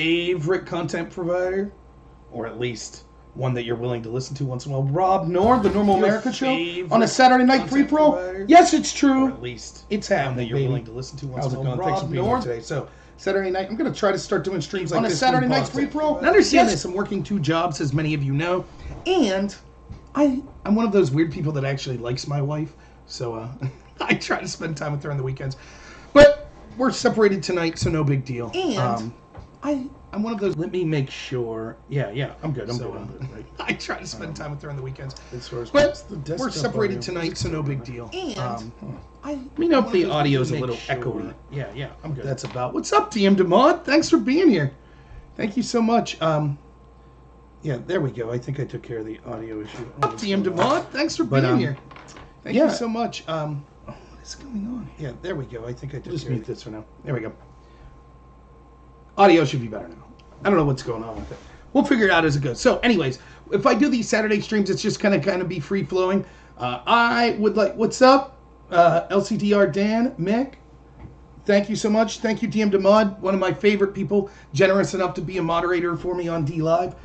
favorite content provider, or at least one that you're willing to listen to once in a while. Rob Nord, the Normal America Show, on a Saturday night free pro. Provider, yes, it's true. Or at least it's happening. That you're willing to listen to once in a while. Thanks for being here today. So Saturday night, I'm going to try to start doing streams like on this a Saturday night free pro. And understand this, I'm working 2 jobs, as many of you know, and I'm one of those weird people that actually likes my wife, so I try to spend time with her on the weekends. But we're separated tonight, so no big deal. And I'm one of those. Let me make sure. Yeah, I'm good. I'm good. Right. I try to spend time with her on the weekends. But we're separated tonight, so no big deal. And let me know if the audio's a little echoey. Yeah, I'm good. That's about. What's up, DM DeMod? Thanks for being here. Thank you so much. Yeah, there we go. I think I took care of the audio issue. DM DeMod, thanks for being here. Thank you so much. What is going on? Yeah, there we go. I think I took just mute this for now. There we go. Audio should be better now. I don't know what's going on with it. We'll figure it out as it goes. So, anyways, if I do these Saturday streams, it's just kind of be free flowing. I would like. What's up, LCDR Dan Mick? Thank you so much. Thank you, DM DeMod, one of my favorite people, generous enough to be a moderator for me on DLive.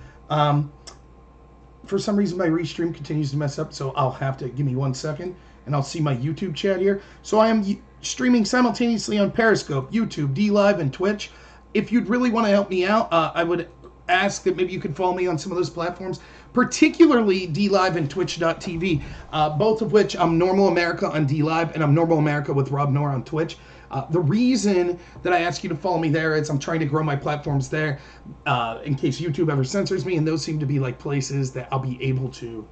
For some reason, my restream continues to mess up, so I'll have to give me 1 second, and I'll see my YouTube chat here. So I am streaming simultaneously on Periscope, YouTube, DLive, and Twitch. If you'd really want to help me out, I would ask that maybe you could follow me on some of those platforms, particularly DLive and Twitch.tv, both of which I'm Normal America on DLive, and I'm Normal America with Rob Nor on Twitch. The reason that I ask you to follow me there is I'm trying to grow my platforms there in case YouTube ever censors me, and those seem to be like places that I'll be able to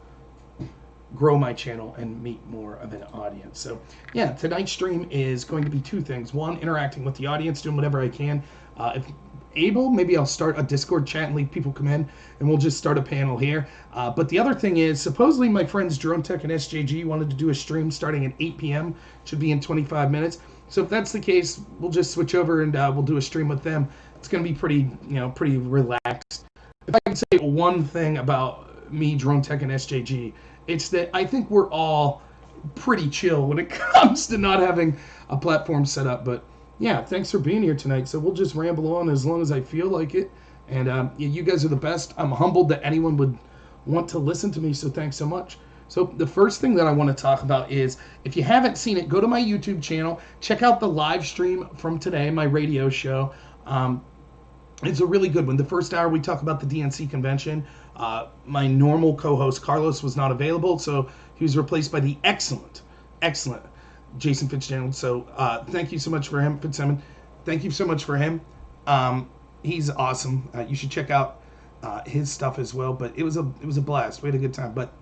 grow my channel and meet more of an audience. So yeah, tonight's stream is going to be 2 things. 1, interacting with the audience, doing whatever I can. If able, maybe I'll start a Discord chat and leave people come in, and we'll just start a panel here. But the other thing is, supposedly my friends Drone Tech and SJG wanted to do a stream starting at 8 p.m. Should be in 25 minutes. So if that's the case, we'll just switch over and we'll do a stream with them. It's going to be pretty relaxed. If I can say one thing about me, Drone Tech, and SJG, it's that I think we're all pretty chill when it comes to not having a platform set up. But yeah, thanks for being here tonight. So we'll just ramble on as long as I feel like it. And you guys are the best. I'm humbled that anyone would want to listen to me, so thanks so much. So the first thing that I want to talk about is, if you haven't seen it, go to my YouTube channel, check out the live stream from today, my radio show. It's a really good one. The first hour we talk about the DNC convention. My normal co-host Carlos was not available, so he was replaced by the excellent Jason Fitzgerald. So thank you so much for him, Fitzsimmons. Thank you so much for him. He's awesome. You should check out his stuff as well. But it was a blast. We had a good time. But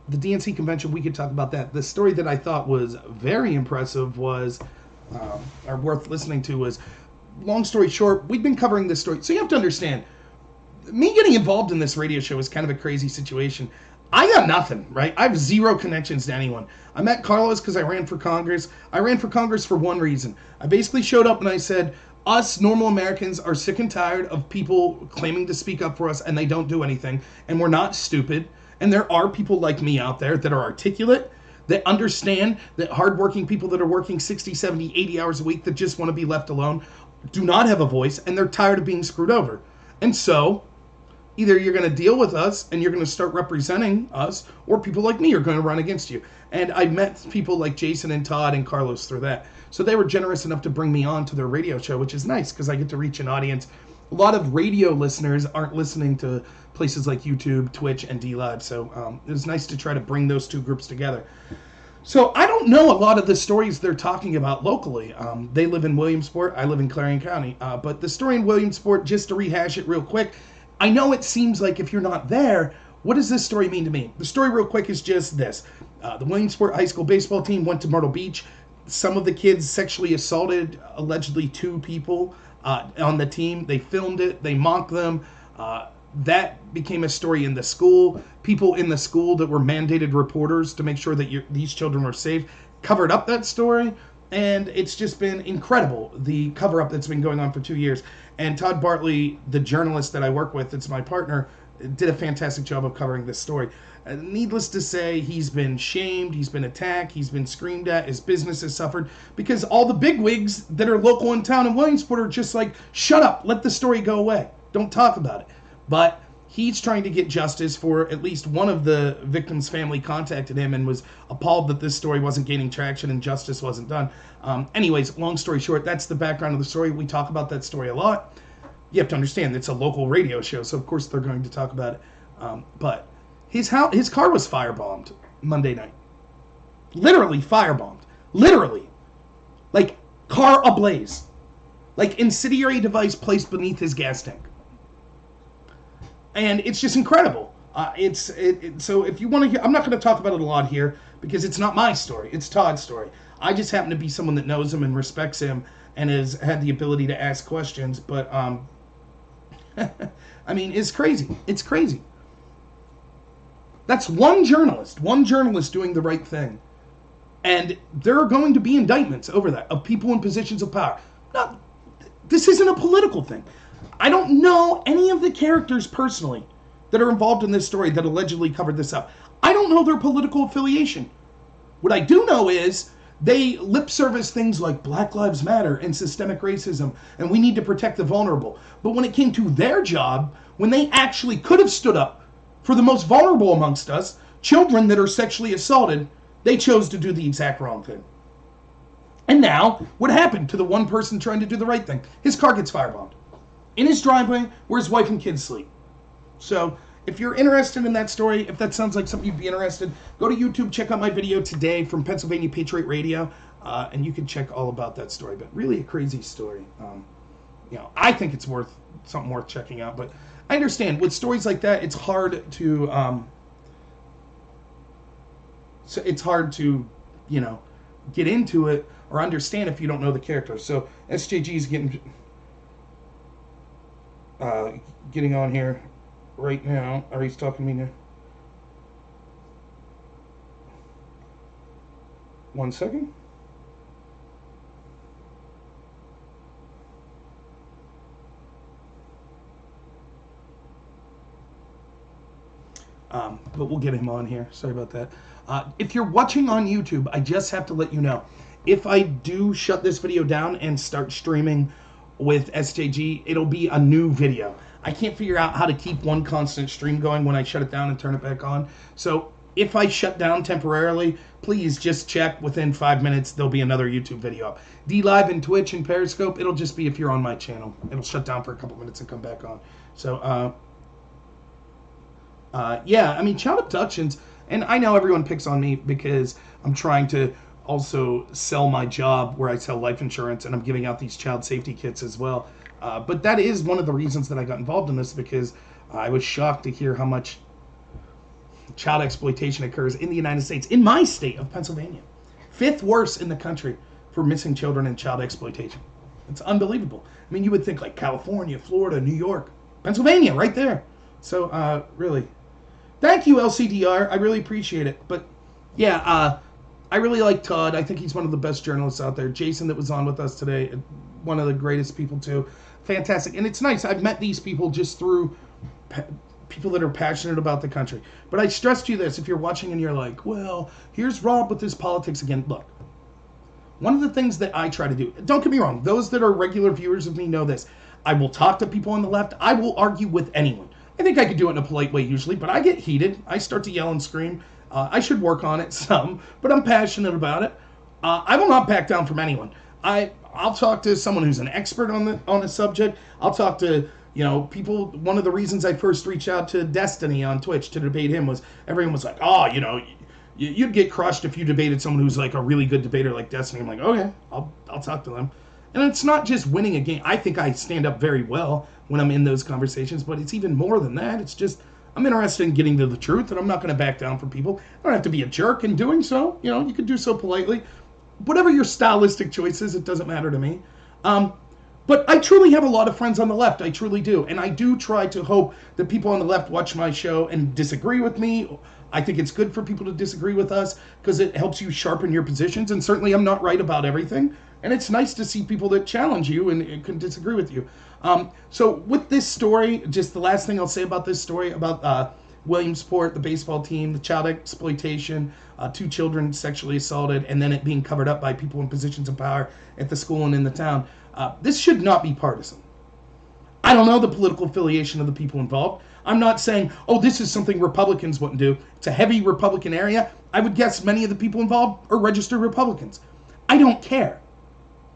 the DNC convention, we could talk about that. The story that I thought was very impressive was, or worth listening to, was, long story short, we've been covering this story. So you have to understand, me getting involved in this radio show is kind of a crazy situation. I got nothing, right? I have 0 connections to anyone. I met Carlos because I ran for Congress. I ran for Congress for one reason. I basically showed up and I said, us normal Americans are sick and tired of people claiming to speak up for us and they don't do anything. And we're not stupid. And there are people like me out there that are articulate, that understand that hardworking people that are working 60, 70, 80 hours a week that just want to be left alone do not have a voice, and they're tired of being screwed over. And so either you're going to deal with us and you're going to start representing us, or people like me are going to run against you. And I met people like Jason and Todd and Carlos through that. So they were generous enough to bring me on to their radio show, which is nice because I get to reach an audience. A lot of radio listeners aren't listening to places like YouTube, Twitch, and DLive. So it was nice to try to bring those 2 groups together. So I don't know a lot of the stories they're talking about locally. They live in Williamsport. I live in Clarion County. But the story in Williamsport, just to rehash it real quick, I know it seems like if you're not there, what does this story mean to me? The story real quick is just this. The Williamsport High School baseball team went to Myrtle Beach. Some of the kids sexually assaulted, allegedly, 2 people on the team. They filmed it. They mocked them. That became a story in the school. People in the school that were mandated reporters to make sure that these children were safe covered up that story. And it's just been incredible, the cover-up that's been going on for 2 years. And Todd Bartlett, the journalist that I work with, it's my partner, did a fantastic job of covering this story. Needless to say, he's been shamed, he's been attacked, he's been screamed at, his business has suffered because all the bigwigs that are local in town in Williamsport are just like, shut up, let the story go away. Don't talk about it. But he's trying to get justice for at least one of the victim's family contacted him and was appalled that this story wasn't gaining traction and justice wasn't done. Anyways, long story short, that's the background of the story. We talk about that story a lot. You have to understand, it's a local radio show, so of course they're going to talk about it. But his car was firebombed Monday night. Literally firebombed. Literally. Like, car ablaze. Like, incendiary device placed beneath his gas tank. And it's just incredible. So if you want to hear, I'm not going to talk about it a lot here because it's not my story. It's Todd's story. I just happen to be someone that knows him and respects him and has had the ability to ask questions. But, I mean, it's crazy. It's crazy. That's one journalist doing the right thing. And there are going to be indictments over that of people in positions of power. Now, this isn't a political thing. I don't know any of the characters personally that are involved in this story that allegedly covered this up. I don't know their political affiliation. What I do know is they lip service things like Black Lives Matter and systemic racism, and we need to protect the vulnerable. But when it came to their job, when they actually could have stood up for the most vulnerable amongst us, children that are sexually assaulted, they chose to do the exact wrong thing. And now, what happened to the one person trying to do the right thing? His car gets firebombed in his driveway where his wife and kids sleep. So if you're interested in that story, if that sounds like something you'd be interested, go to YouTube, check out my video today from Pennsylvania Patriot Radio, and you can check all about that story. But really a crazy story. I think it's something worth checking out. But I understand with stories like that, it's hard to get into it or understand if you don't know the character. So SJG is getting on here right now. Or he's talking to me now. One second. But we'll get him on here. Sorry about that. If you're watching on YouTube, I just have to let you know, if I do shut this video down and start streaming with SJG, it'll be a new video. I can't figure out how to keep one constant stream going when I shut it down and turn it back on. So if I shut down temporarily, please just check within 5 minutes. There'll be another YouTube video up. DLive and Twitch and Periscope, it'll just be if you're on my channel. It'll shut down for a couple minutes and come back on. So, yeah, I mean, child abductions, and I know everyone picks on me because I'm trying to also sell my job where I sell life insurance, and I'm giving out these child safety kits as well. But that is one of the reasons that I got involved in this, because I was shocked to hear how much child exploitation occurs in the United States, in my state of Pennsylvania. 5th worst in the country for missing children and child exploitation. It's unbelievable. I mean, you would think like California, Florida, New York, Pennsylvania, right there. So, really, thank you, LCDR. I really appreciate it. But, yeah, I really like Todd. I think he's one of the best journalists out there. Jason, that was on with us today, one of the greatest people, too. Fantastic. And it's nice. I've met these people just through people that are passionate about the country. But I stress to you this, if you're watching and you're like, well, here's Rob with his politics again. Look, one of the things that I try to do, don't get me wrong, those that are regular viewers of me know this. I will talk to people on the left. I will argue with anyone. I think I could do it in a polite way usually, but I get heated. I start to yell and scream. I should work on it some, but I'm passionate about it. I will not back down from anyone. I'll talk to someone who's an expert on the subject. I'll talk to, people. One of the reasons I first reached out to Destiny on Twitch to debate him was everyone was like, oh, you'd get crushed if you debated someone who's like a really good debater like Destiny. I'm like, okay, I'll talk to them. And it's not just winning a game. I think I stand up very well when I'm in those conversations, but it's even more than that. It's just, I'm interested in getting to the truth, and I'm not going to back down from people. I don't have to be a jerk in doing so. You can do so politely. Whatever your stylistic choice is, it doesn't matter to me. But I truly have a lot of friends on the left. I truly do. And I do try to hope that people on the left watch my show and disagree with me. I think it's good for people to disagree with us because it helps you sharpen your positions. And certainly I'm not right about everything. And it's nice to see people that challenge you and can disagree with you. So with this story, just the last thing I'll say about this story, about Williamsport, the baseball team, the child exploitation, 2 children sexually assaulted, and then it being covered up by people in positions of power at the school and in the town. This should not be partisan. I don't know the political affiliation of the people involved. I'm not saying, oh, this is something Republicans wouldn't do. It's a heavy Republican area. I would guess many of the people involved are registered Republicans. I don't care.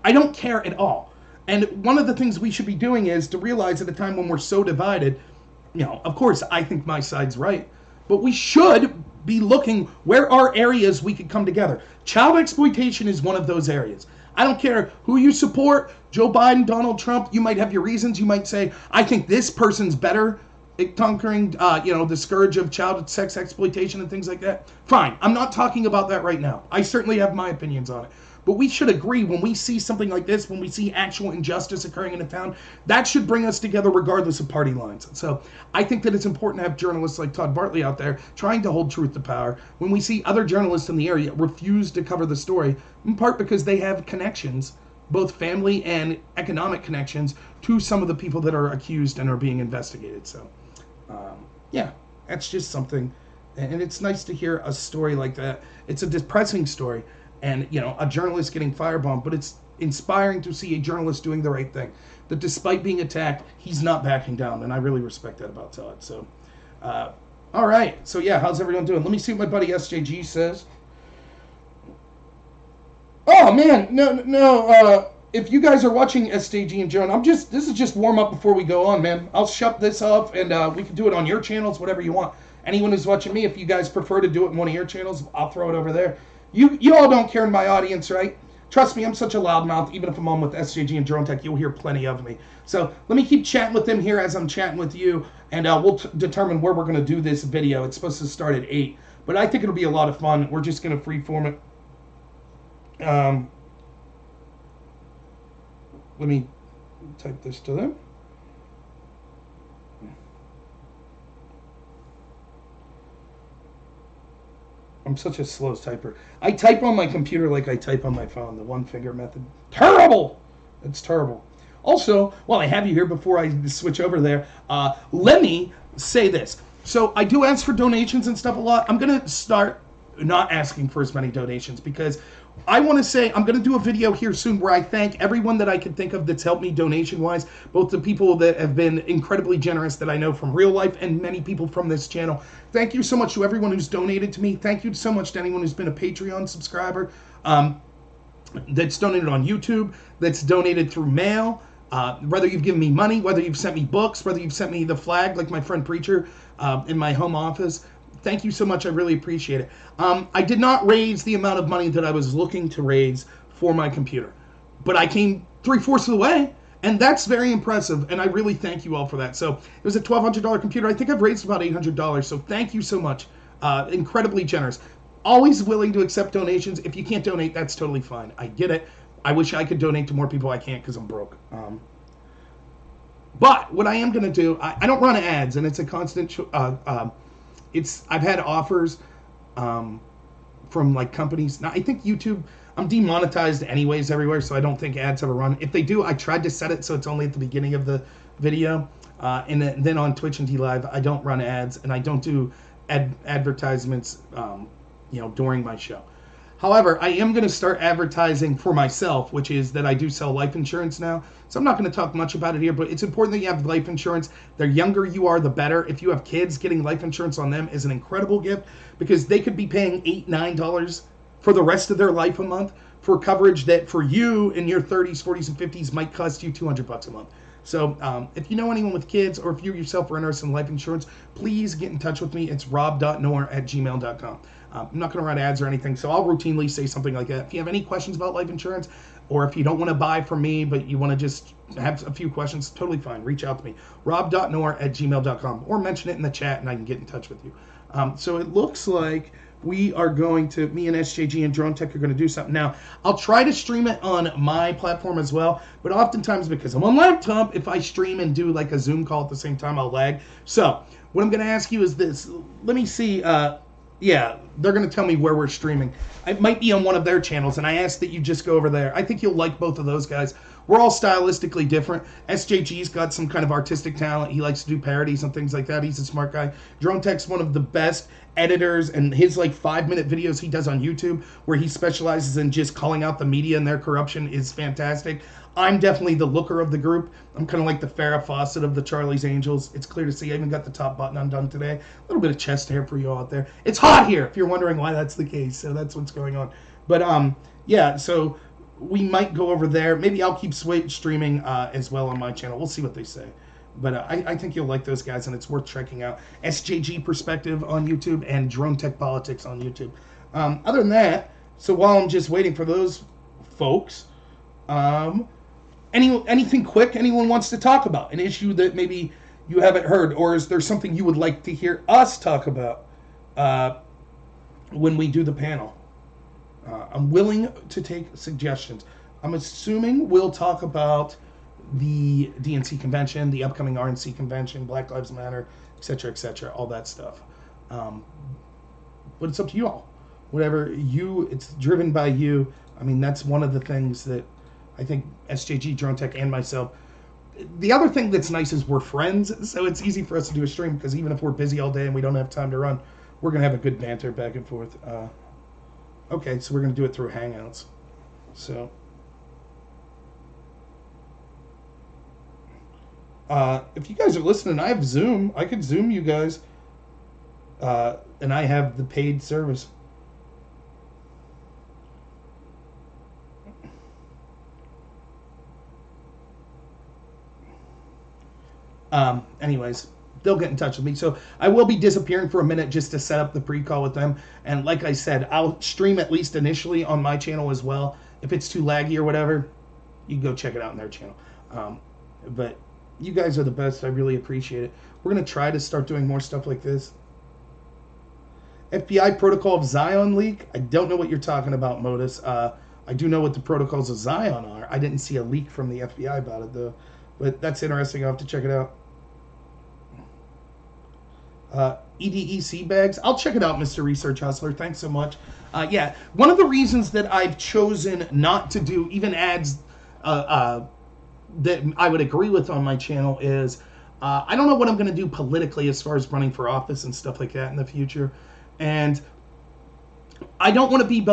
I don't care at all. And one of the things we should be doing is to realize at a time when we're so divided, of course, I think my side's right, but we should be looking where are areas we could come together. Child exploitation is one of those areas. I don't care who you support, Joe Biden, Donald Trump. You might have your reasons. You might say, I think this person's better at conquering, the scourge of child sex exploitation and things like that. Fine. I'm not talking about that right now. I certainly have my opinions on it. But we should agree when we see something like this, when we see actual injustice occurring in a town, that should bring us together regardless of party lines. So I think that it's important to have journalists like Todd Bartlett out there trying to hold truth to power when we see other journalists in the area refuse to cover the story, in part because they have connections, both family and economic connections, to some of the people that are accused and are being investigated. So, yeah, that's just something. And it's nice to hear a story like that. It's a depressing story. And, a journalist getting firebombed, but it's inspiring to see a journalist doing the right thing. That despite being attacked, he's not backing down, and I really respect that about Todd. So, all right. So, yeah, how's everyone doing? Let me see what my buddy SJG says. Oh, man, no. If you guys are watching SJG and Joan, this is just warm up before we go on, man. I'll shut this off, and we can do it on your channels, whatever you want. Anyone who's watching me, if you guys prefer to do it in one of your channels, I'll throw it over there. You all don't care in my audience, right? Trust me, I'm such a loudmouth. Even if I'm on with SJG and Drone Tech, you'll hear plenty of me. So let me keep chatting with them here as I'm chatting with you, and we'll determine where we're going to do this video. It's supposed to start at 8, but I think it'll be a lot of fun. We're just going to freeform it. Let me type this to them. I'm such a slow typer. I type on my computer like I type on my phone, the one-finger method. Terrible! It's terrible. Also, while I have you here before I switch over there, let me say this. So I do ask for donations and stuff a lot. I'm going to start not asking for as many donations because I want to say I'm going to do a video here soon where I thank everyone that I can think of that's helped me donation-wise, both the people that have been incredibly generous that I know from real life and many people from this channel. Thank you so much to everyone who's donated to me. Thank you so much to anyone who's been a Patreon subscriber, that's donated on YouTube, that's donated through mail, whether you've given me money, whether you've sent me books, whether you've sent me the flag like my friend Preacher in my home office. Thank you so much. I really appreciate it. I did not raise the amount of money that I was looking to raise for my computer, but I came 3/4 of the way, and that's very impressive, and I really thank you all for that. So it was a $1,200 computer. I think I've raised about $800, so thank you so much. Incredibly generous. Always willing to accept donations. If you can't donate, that's totally fine. I get it. I wish I could donate to more people. I can't because I'm broke. But what I am going to do, I don't run ads, and it's a constant... I've had offers from like companies. Now I think YouTube, I'm demonetized anyways everywhere, so I don't think ads ever run. If they do, I tried to set it so it's only at the beginning of the video, and then on Twitch and DLive, I don't run ads and I don't do advertisements, during my show. However, I am going to start advertising for myself, which is that I do sell life insurance now. So I'm not going to talk much about it here, but it's important that you have life insurance. The younger you are, the better. If you have kids, getting life insurance on them is an incredible gift because they could be paying $8, $9 for the rest of their life a month for coverage that for you in your 30s, 40s, and 50s might cost you $200 a month. So if you know anyone with kids or if you yourself are interested in life insurance, please get in touch with me. It's rob.noor@gmail.com. I'm not going to run ads or anything, so I'll routinely say something like that. If you have any questions about life insurance, or if you don't want to buy from me, but you want to just have a few questions, totally fine. Reach out to me. rob.noor@gmail.com, or mention it in the chat and I can get in touch with you. So it looks like we are going to, me and SJG and Drone Tech are going to do something. Now, I'll try to stream it on my platform as well, but oftentimes because I'm on laptop, if I stream and do like a Zoom call at the same time, I'll lag. So what I'm going to ask you is this. Let me see. Yeah, they're going to tell me where we're streaming. It might be on one of their channels, and I ask that you just go over there. I think you'll like both of those guys. We're all stylistically different. SJG's got some kind of artistic talent. He likes to do parodies and things like that. He's a smart guy. Drone Tech's one of the best editors, and his like 5-minute videos he does on YouTube where he specializes in just calling out the media and their corruption is fantastic. I'm definitely the looker of the group. I'm kind of like the Farrah Fawcett of the Charlie's Angels. It's clear to see. I even got the top button undone today. A little bit of chest hair for you all out there. It's hot here, if you're wondering why that's the case. So that's what's going on. But yeah, so we might go over there. Maybe I'll keep streaming as well on my channel. We'll see what they say. But I think you'll like those guys, and it's worth checking out. SJG Perspective on YouTube and Drone Tech Politics on YouTube. Other than that, so while I'm just waiting for those folks, anything quick anyone wants to talk about? An issue that maybe you haven't heard, or is there something you would like to hear us talk about when we do the panel? I'm willing to take suggestions. I'm assuming we'll talk about the DNC convention, the upcoming RNC convention, Black Lives Matter, etc., all that stuff. But it's up to you all. Whatever it's driven by you. I mean, that's one of the things that I think SJG, Drone Tech, and myself. The other thing that's nice is we're friends, so it's easy for us to do a stream, because even if we're busy all day and we don't have time to run, we're going to have a good banter back and forth. Okay, so we're going to do it through Hangouts. So, if you guys are listening, I have Zoom. I could Zoom you guys, and I have the paid service. Anyways, they'll get in touch with me. So I will be disappearing for a minute just to set up the pre-call with them. And like I said, I'll stream at least initially on my channel as well. If it's too laggy or whatever, you can go check it out on their channel. But you guys are the best. I really appreciate it. We're going to try to start doing more stuff like this. FBI Protocol of Zion leak. I don't know what you're talking about, Modus. I do know what the protocols of Zion are. I didn't see a leak from the FBI about it, though. But that's interesting. I'll have to check it out. EDEC bags. I'll check it out, Mr. Research Hustler. Thanks so much. Yeah, one of the reasons that I've chosen not to do even ads that I would agree with on my channel is I don't know what I'm going to do politically as far as running for office and stuff like that in the future. And I don't want to be...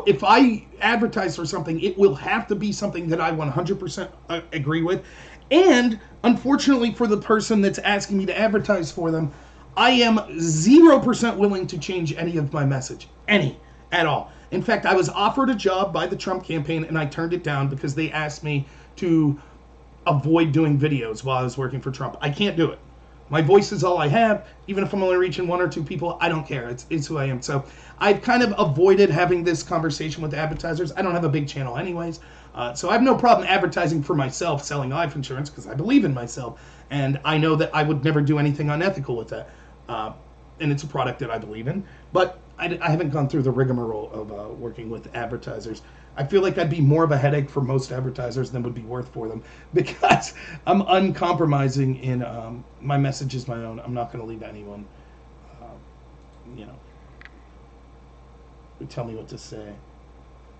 if I advertise for something, it will have to be something that I 100% agree with. And unfortunately for the person that's asking me to advertise for them, I am 0% willing to change any of my message. Any. At all. In fact, I was offered a job by the Trump campaign, and I turned it down because they asked me to avoid doing videos while I was working for Trump. I can't do it. My voice is all I have. Even if I'm only reaching 1 or 2 people, I don't care. It's who I am. So I've kind of avoided having this conversation with advertisers. I don't have a big channel anyways. So I have no problem advertising for myself, selling life insurance, because I believe in myself. And I know that I would never do anything unethical with that. And it's a product that I believe in. But I haven't gone through the rigmarole of working with advertisers. I feel like I'd be more of a headache for most advertisers than would be worth for them, because I'm uncompromising in my message is my own. I'm not going to leave anyone, tell me what to say.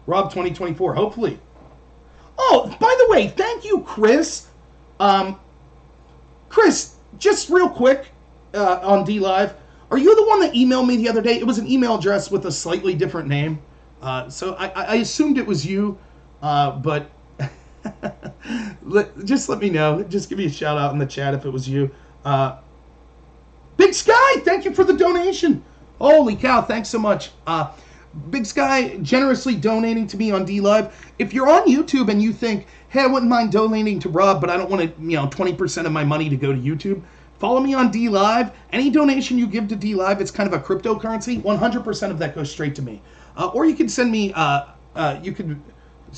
Rob 2024, hopefully. Oh, by the way, thank you, Chris. Chris, just real quick on DLive, are you the one that emailed me the other day? It was an email address with a slightly different name. So I assumed it was you, but just let me know. Just give me a shout out in the chat if it was you. Big Sky, thank you for the donation. Holy cow, thanks so much. Big Sky generously donating to me on DLive. If you're on YouTube and you think, hey, I wouldn't mind donating to Rob, but I don't want to, 20% of my money to go to YouTube, follow me on DLive. Any donation you give to DLive, it's kind of a cryptocurrency. 100% of that goes straight to me. Or you can send me an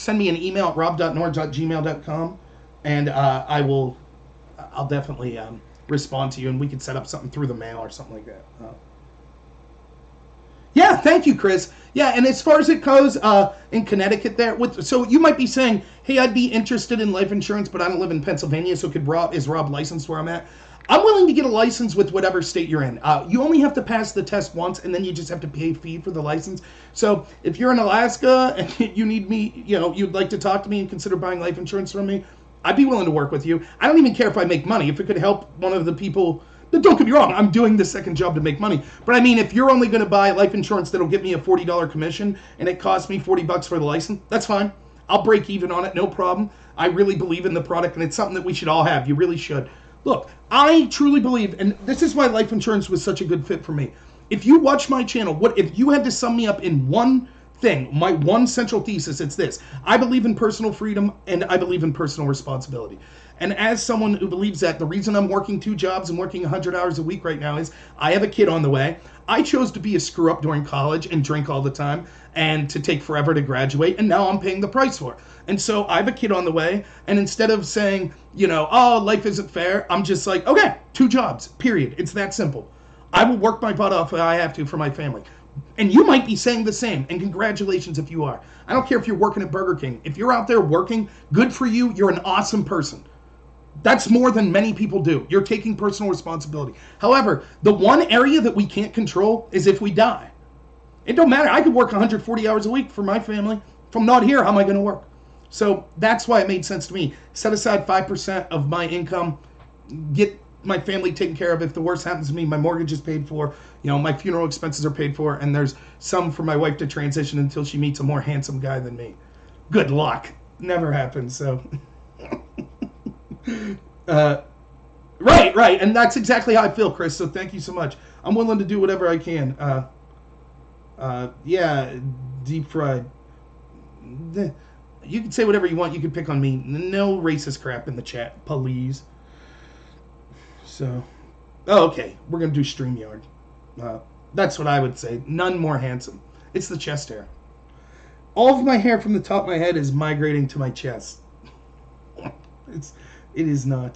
email at rob.nord@gmail.com, and I'll definitely respond to you, and we can set up something through the mail or something like that. Yeah, thank you, Chris. Yeah, and as far as it goes in Connecticut there, so you might be saying, hey, I'd be interested in life insurance, but I don't live in Pennsylvania, so is Rob licensed where I'm at? I'm willing to get a license with whatever state you're in. You only have to pass the test once, and then you just have to pay a fee for the license. So if you're in Alaska and you need me, you'd like to talk to me and consider buying life insurance from me, I'd be willing to work with you. I don't even care if I make money. If it could help one of the people, don't get me wrong, I'm doing the second job to make money. But I mean, if you're only going to buy life insurance that'll give me a $40 commission and it costs me $40 for the license, that's fine. I'll break even on it, no problem. I really believe in the product, and it's something that we should all have. You really should. Look, I truly believe, and this is why life insurance was such a good fit for me. If you watch my channel, if you had to sum me up in one thing, my one central thesis, it's this. I believe in personal freedom, and I believe in personal responsibility. And as someone who believes that, the reason I'm working 2 jobs and working 100 hours a week right now is I have a kid on the way. I chose to be a screw-up during college and drink all the time and to take forever to graduate, and now I'm paying the price for it. And so I have a kid on the way, and instead of saying, oh, life isn't fair, I'm just like, okay, 2 jobs, period. It's that simple. I will work my butt off if I have to for my family. And you might be saying the same, and congratulations if you are. I don't care if you're working at Burger King. If you're out there working, good for you. You're an awesome person. That's more than many people do. You're taking personal responsibility. However, the one area that we can't control is if we die. It don't matter. I could work 140 hours a week for my family. If I'm not here, how am I going to work? So that's why it made sense to me. Set aside 5% of my income, get my family taken care of. If the worst happens to me, my mortgage is paid for, my funeral expenses are paid for, and there's some for my wife to transition until she meets a more handsome guy than me. Good luck. Never happens, so. Right, and that's exactly how I feel, Chris, so thank you so much. I'm willing to do whatever I can. Yeah, deep fried. You can say whatever you want. You can pick on me. No racist crap in the chat, please. So, okay. We're going to do StreamYard. That's what I would say. None more handsome. It's the chest hair. All of my hair from the top of my head is migrating to my chest. It is not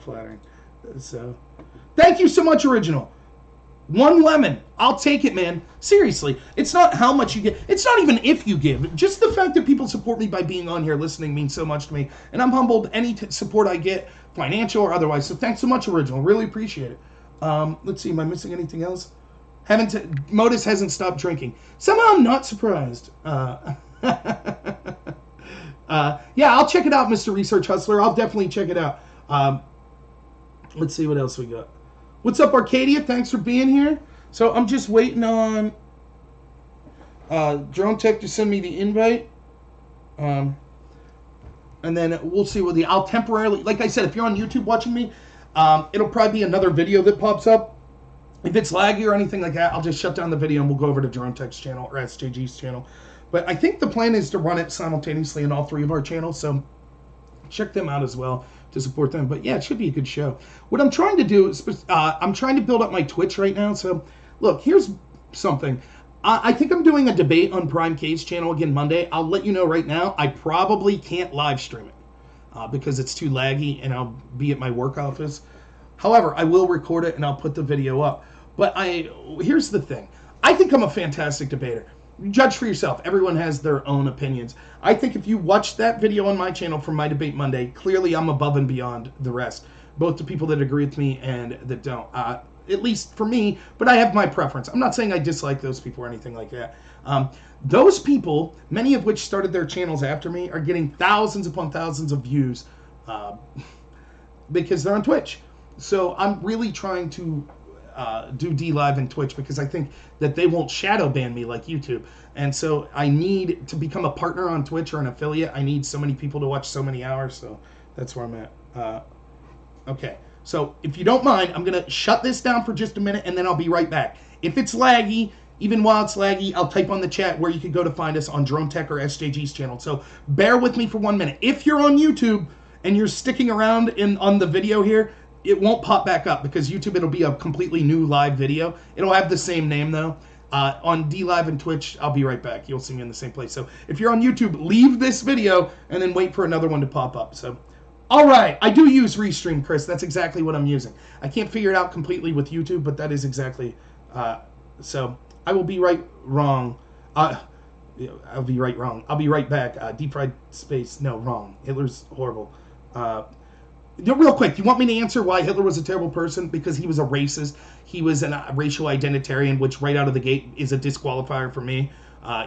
flattering. So, thank you so much, Original. 1 lemon. I'll take it, man. Seriously. It's not how much you get. It's not even if you give. Just the fact that people support me by being on here listening means so much to me. And I'm humbled any support I get, financial or otherwise. So thanks so much, Original. Really appreciate it. Let's see. Am I missing anything else? Modus hasn't stopped drinking. Somehow I'm not surprised. Yeah, I'll check it out, Mr. Research Hustler. I'll definitely check it out. Let's see what else we got. What's up, Arcadia? Thanks for being here. So I'm just waiting on Drone Tech to send me the invite. And then we'll see what I'll temporarily, like I said, if you're on YouTube watching me, it'll probably be another video that pops up. If it's laggy or anything like that, I'll just shut down the video and we'll go over to Drone Tech's channel or SJG's channel. But I think the plan is to run it simultaneously on all 3 of our channels, so check them out as well to support them. But yeah, it should be a good show. What I'm trying to do is I'm trying to build up my Twitch right now. So look, here's something. I think I'm doing a debate on Prime K's channel again Monday. I'll let you know right now. I probably can't live stream it because it's too laggy and I'll be at my work office. However, I will record it and I'll put the video up. But here's the thing. I think I'm a fantastic debater. Judge for yourself. Everyone has their own opinions. I think if you watch that video on my channel from my debate Monday, clearly I'm above and beyond the rest. Both the people that agree with me and that don't. At least for me, but I have my preference. I'm not saying I dislike those people or anything like that. Those people, many of which started their channels after me, are getting thousands upon thousands of views because they're on Twitch. So I'm really trying to do DLive and Twitch because I think that they won't shadow ban me like YouTube. And so I need to become a partner on Twitch or an affiliate. I need so many people to watch so many hours. So that's where I'm at. Okay. So if you don't mind, I'm going to shut this down for just a minute and then I'll be right back. If it's laggy, even while it's laggy, I'll type on the chat where you can go to find us on Drone Tech or SJG's channel. So bear with me for 1 minute. If you're on YouTube and you're sticking around on the video here, it won't pop back up because YouTube, it'll be a completely new live video. It'll have the same name though. On DLive and Twitch, I'll be right back. You'll see me in the same place. So if you're on YouTube, leave this video and then wait for another one to pop up. So, all right, I do use Restream, Chris. That's exactly what I'm using. I can't figure it out completely with YouTube, but that is exactly. So I will be wrong. I'll be wrong. I'll be right back. Deep fried space. No, wrong. Hitler's horrible. Real quick, you want me to answer why Hitler was a terrible person? Because he was a racist. He was a racial identitarian, which right out of the gate is a disqualifier for me.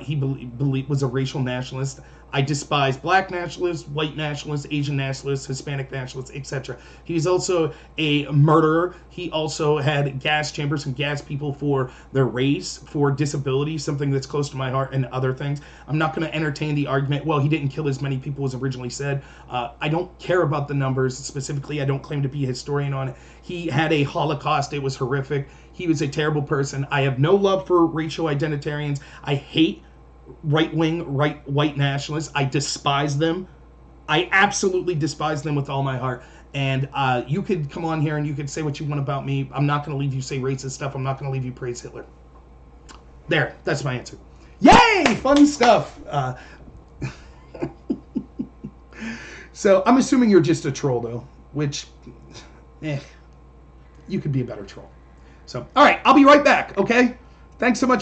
He was a racial nationalist. I despise black nationalists, white nationalists, Asian nationalists, Hispanic nationalists, etc. He was also a murderer. He also had gas chambers and gas people for their race, for disability, something that's close to my heart, and other things. I'm not going to entertain the argument, well, he didn't kill as many people as originally said. I don't care about the numbers specifically. I don't claim to be a historian on it. He had a Holocaust. It was horrific. He was a terrible person. I have no love for racial identitarians. I hate right-wing, white nationalists. I despise them. I absolutely despise them with all my heart. And you could come on here and you could say what you want about me. I'm not going to leave you say racist stuff. I'm not going to leave you praise Hitler. There, that's my answer. Yay! Fun stuff. So I'm assuming you're just a troll, though, which, you could be a better troll. So, all right, I'll be right back, okay? Thanks so much.